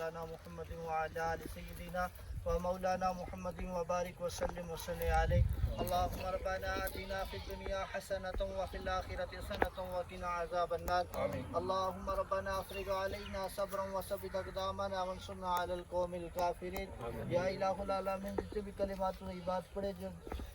مولانا محمد وعلى آل سيدنا ومولانا محمد وبارك وسلم وصلي عليه. اللهم ربنا آتنا في الدنيا حسنة وفي الآخرة حسنة وقنا عذاب النار. اللهم ربنا افرغ علينا صبرا وثبت اقدامنا وانصرنا على القوم الكافرين. یا الہ العالمین جتنے بھی کلمات طیبات پڑھے جو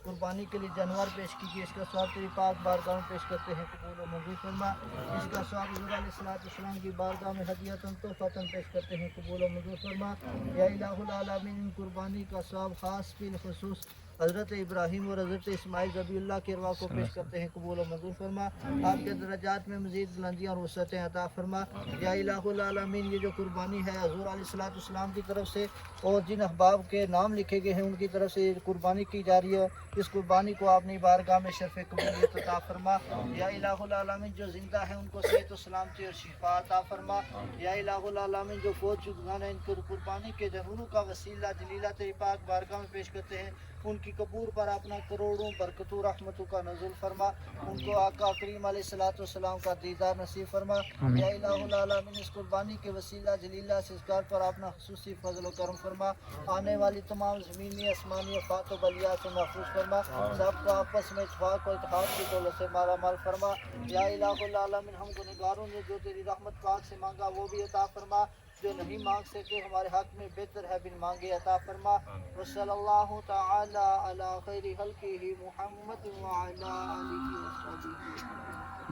قربانی کے لیے جانور پیش کیجیے، اس کا ثواب تیری پاک بارگاہ میں پیش کرتے ہیں، قبول و منظور فرما. اس کا ثواب حضور علیہ السلام کی بارگاہ میں ہدیۃً تحفۃً پیش کرتے ہیں، قبول و منظور فرما. یا الہ العالمین ان قربانی کا ثواب خاص بالخصوص حضرت ابراہیم اور حضرت اسماعیل ذبیح اللہ کے ارواح کو پیش کرتے ہیں، قبول و منظور فرما. آپ کے درجات میں مزید بلندیاں اور وسعتیں عطا فرما. یا الہ العالمین یہ جو قربانی ہے حضور علیہ السلام کی طرف سے اور جن احباب کے نام لکھے گئے ہیں ان کی طرف سے یہ قربانی کی جا رہی ہے، اس قربانی کو آپ نے بارگاہ میں شرف قبولیت عطا فرما. یا الہ العالمین جو زندہ ہیں ان کو صحت و سلامتی اور شفا عطا فرما. یا الہ العالمین جو فوت شدگان ہیں ان کو قربانی کے جنوروں کا وسیلہ جلیلہ تیری پاک بارگاہ میں پیش کرتے ہیں، ان کی قبور پر اپنا کروڑوں برکتوں رحمتوں کا نزول فرما. ان کو آقا کریم علیہ السلام کا دیدار نصیب فرما. یا الہ العالمین اس قربانی کے وسیلہ جلیلہ سے اس کار پر اپنا خصوصی فضل و کرم فرما. آنے والی تمام زمینی آسمانی افات و بلیات سے محفوظ فرما. سب کو آپس میں اتفاق و اتحاد کی دولت سے مالا مال فرما. یا الہ العالمین ہم گنہگاروں نے جو تیری رحمت پاک سے مانگا وہ بھی عطا فرما، جو نہیں مانگ سکے ہمارے حق میں بہتر ہے بن مانگے عطا فرما. وصلی اللہ تعالی علی خیر خلقہ محمد وعلی آلہ وصحبہ.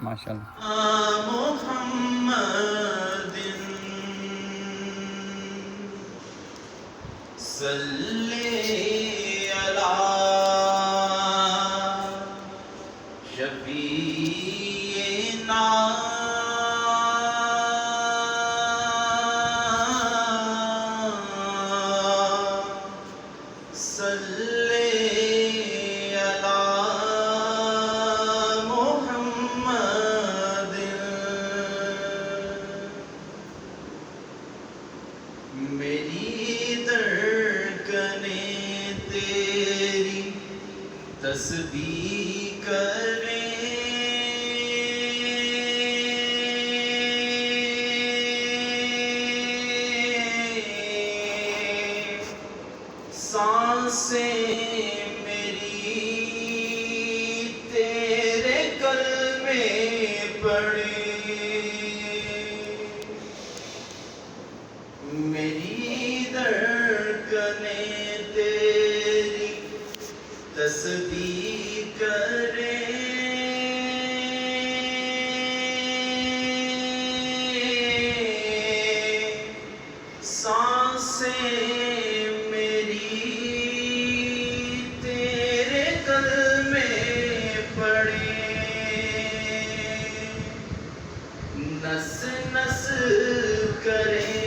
ماشاءاللہ. محمد صلی علی شفیعنا میری دھڑکنیں تیری تسبیح کریں، سانسیں میری تیرے کلمے پڑھیں. میری دھڑکنیں تیری تسبیح کریں، سانسیں میری تیرے کلمے پڑھیں. نس نس کریں